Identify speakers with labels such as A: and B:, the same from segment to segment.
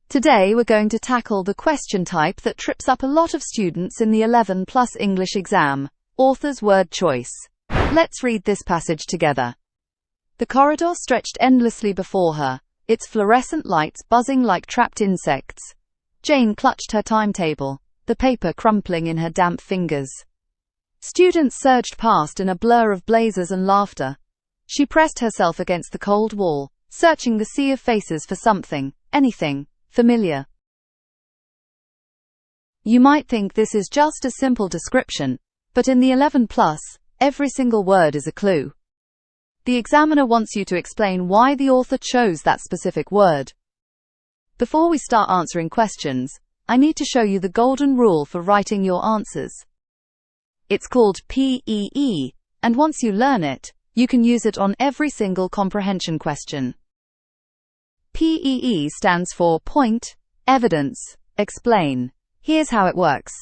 A: Today we're going to tackle the question type that trips up a lot of students in the 11 plus English exam, author's word choice. Let's read this passage together. The corridor stretched endlessly before her, its fluorescent lights buzzing like trapped insects. Jane clutched her timetable, the paper crumpling in her damp fingers. Students surged past in a blur of blazers and laughter. She pressed herself against the cold wall, searching the sea of faces for something, anything, familiar. You might think this is just a simple description, but in the 11 plus, every single word is a clue. The examiner wants you to explain why the author chose that specific word. Before we start answering questions, I need to show you the golden rule for writing your answers. It's called P.E.E., and once you learn it, you can use it on every single comprehension question. P.E.E. stands for point, evidence, explain. Here's how it works.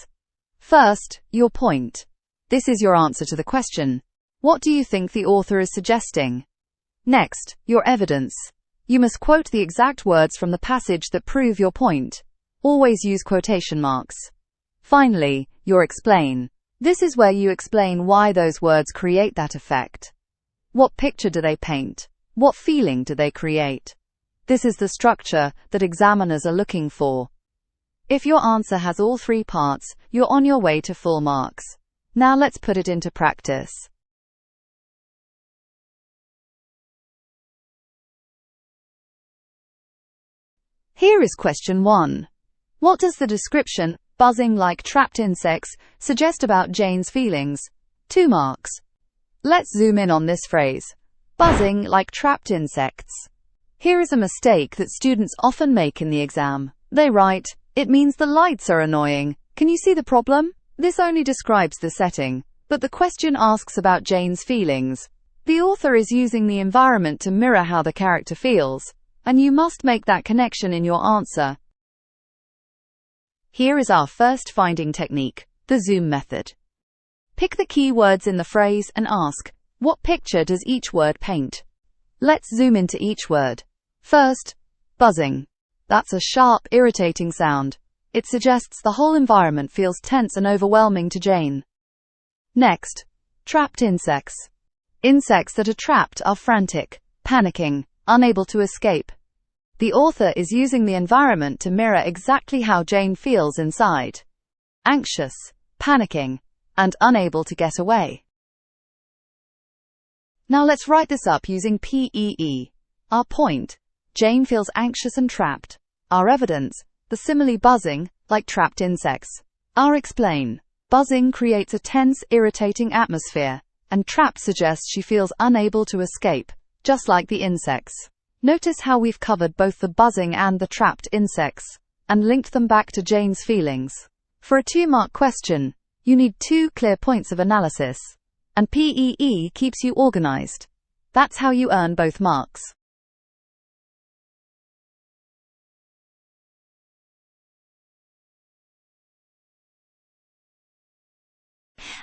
A: First, your point. This is your answer to the question. What do you think the author is suggesting? Next, your evidence. You must quote the exact words from the passage that prove your point. Always use quotation marks. Finally, your explain. This is where you explain why those words create that effect. What picture do they paint? What feeling do they create? This is the structure that examiners are looking for. If your answer has all three parts, you're on your way to full marks. Now let's put it into practice. Here is question 1. What does the description, buzzing like trapped insects, suggest about Jane's feelings? 2 marks. Let's zoom in on this phrase. Buzzing like trapped insects. Here is a mistake that students often make in the exam. They write, "It means the lights are annoying. Can you see the problem?" This only describes the setting, but the question asks about Jane's feelings. The author is using the environment to mirror how the character feels, and you must make that connection in your answer. Here is our first finding technique, the zoom method. Pick the key words in the phrase and ask, what picture does each word paint? Let's zoom into each word. First, buzzing. That's a sharp, irritating sound. It suggests the whole environment feels tense and overwhelming to Jane. Next, trapped insects. Insects that are trapped are frantic, panicking, unable to escape. The author is using the environment to mirror exactly how Jane feels inside. Anxious, panicking, and unable to get away. Now let's write this up using P.E.E. Our point, Jane feels anxious and trapped. Our evidence, the simile buzzing, like trapped insects. Our explain, buzzing creates a tense, irritating atmosphere, and trapped suggests she feels unable to escape, just like the insects. Notice how we've covered both the buzzing and the trapped insects, and linked them back to Jane's feelings. For a 2-mark question, you need 2 clear points of analysis. And P.E.E. keeps you organized. That's how you earn both marks.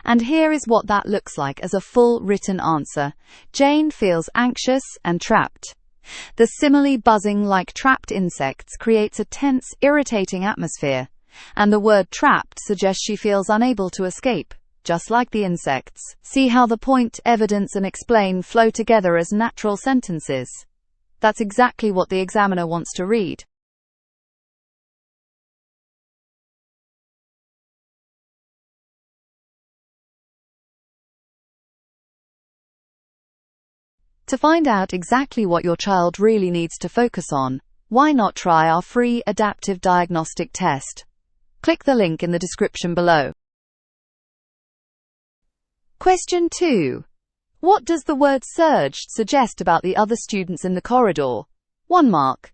A: And here is what that looks like as a full written answer. Jane feels anxious and trapped. The simile buzzing like trapped insects creates a tense, irritating atmosphere, and the word trapped suggests she feels unable to escape, just like the insects. See how the point, evidence, and explain flow together as natural sentences. That's exactly what the examiner wants to read. To find out exactly what your child really needs to focus on, why not try our free adaptive diagnostic test? Click the link in the description below. Question 2. What does the word surged suggest about the other students in the corridor? 1 mark.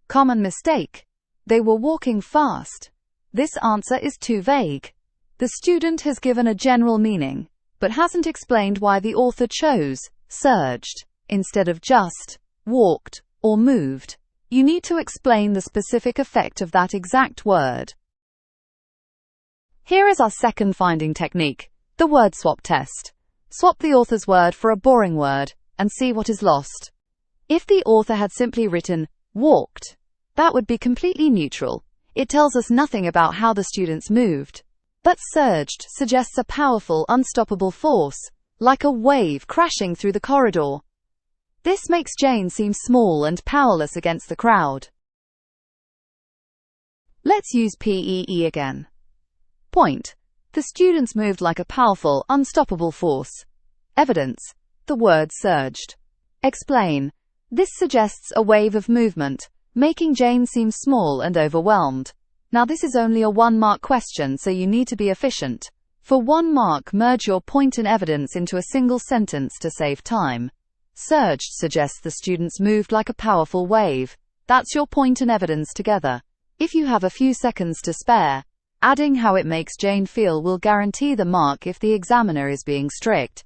A: Common mistake. They were walking fast. This answer is too vague. The student has given a general meaning, but hasn't explained why the author chose surged instead of just walked or moved. You need to explain the specific effect of that exact word. Here is our second finding technique, the word swap test. Swap the author's word for a boring word and see what is lost. If the author had simply written walked, That would be completely neutral. It tells us nothing about how the students moved. But surged suggests a powerful, unstoppable force, like a wave crashing through the corridor. This makes Jane seem small and powerless against the crowd. Let's use P.E.E. again. Point. The students moved like a powerful, unstoppable force. Evidence. The word surged. Explain. This suggests a wave of movement, making Jane seem small and overwhelmed. Now this is only a 1-mark question, so you need to be efficient. For 1 mark, merge your point and evidence into a single sentence to save time. Surged suggests the students moved like a powerful wave. That's your point and evidence together. If you have a few seconds to spare, adding how it makes Jane feel will guarantee the mark if the examiner is being strict.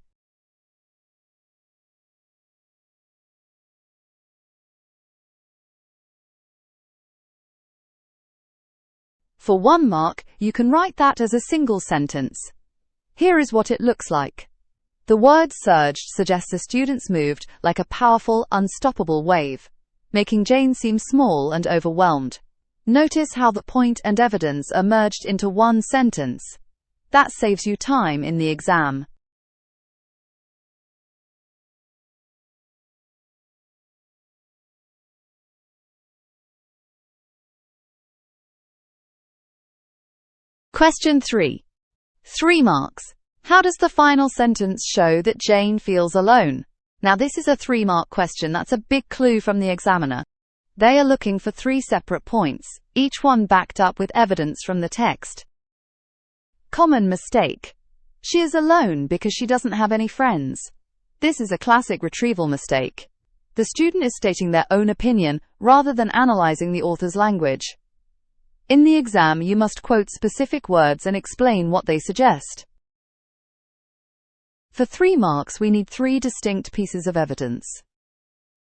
A: For 1 mark, you can write that as a single sentence. Here is what it looks like. The word surged suggests the students moved like a powerful, unstoppable wave, making Jane seem small and overwhelmed. Notice how the point and evidence are merged into one sentence. That saves you time in the exam. Question 3. 3 marks. How does the final sentence show that Jane feels alone? Now this is a 3-mark question. That's a big clue from the examiner. They are looking for 3 separate points, each one backed up with evidence from the text. Common mistake. She is alone because she doesn't have any friends. This is a classic retrieval mistake. The student is stating their own opinion rather than analyzing the author's language. In the exam, you must quote specific words and explain what they suggest. For 3 marks, we need 3 distinct pieces of evidence.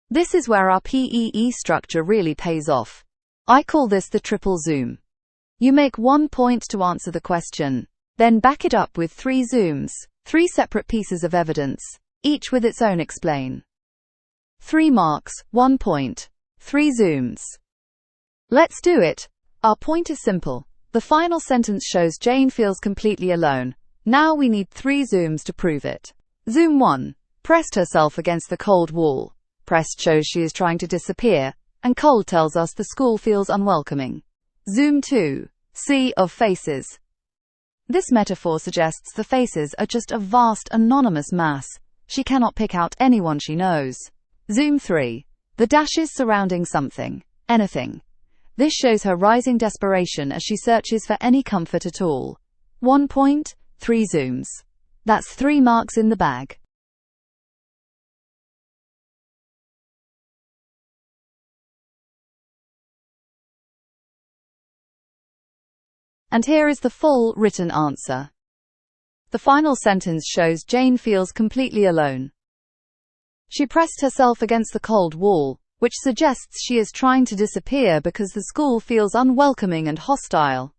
A: This is where our P.E.E. structure really pays off. I call this the triple zoom. You make 1 point to answer the question, then back it up with 3 zooms, 3 separate pieces of evidence, each with its own explain. 3 marks, 1 point, 3 zooms. Let's do it. Our point is simple. The final sentence shows Jane feels completely alone. Now we need 3 zooms to prove it. Zoom 1. Pressed herself against the cold wall. Pressed shows she is trying to disappear, and cold tells us the school feels unwelcoming. Zoom 2. Sea of faces. This metaphor suggests the faces are just a vast anonymous mass. She cannot pick out anyone she knows. Zoom 3. The dashes surrounding something, anything. This shows her rising desperation as she searches for any comfort at all. 1 point, 3 zooms. That's 3 marks in the bag. And here is the full written answer. The final sentence shows Jane feels completely alone. She pressed herself against the cold wall, which suggests she is trying to disappear because the school feels unwelcoming and hostile.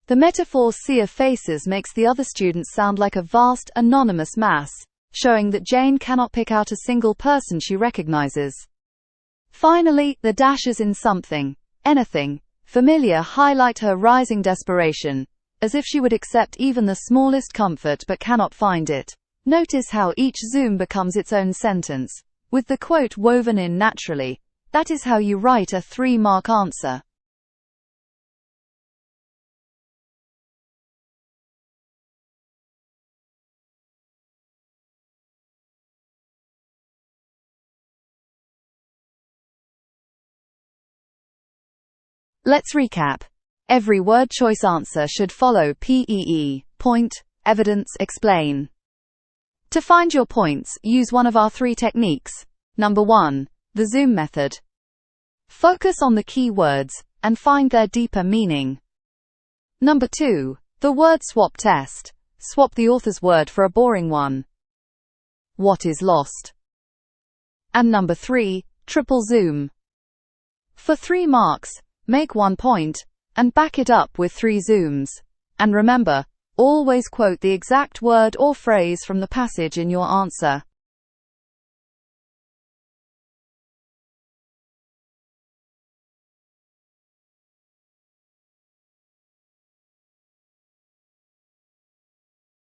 A: The metaphor sea of faces makes the other students sound like a vast, anonymous mass, showing that Jane cannot pick out a single person she recognizes. Finally, the dashes in something, anything, familiar highlight her rising desperation, as if she would accept even the smallest comfort but cannot find it. Notice how each zoom becomes its own sentence, with the quote woven in naturally. That is how you write a 3-mark answer. Let's recap. Every word choice answer should follow P.E.E. Point, evidence, explain. To find your points, use one of our 3 techniques. Number 1. The zoom method. Focus on the key words and find their deeper meaning. Number 2. The word swap test. Swap the author's word for a boring one. What is lost? And number 3. Triple zoom. For 3 marks, make 1 point, and back it up with 3 zooms. And remember, always quote the exact word or phrase from the passage in your answer.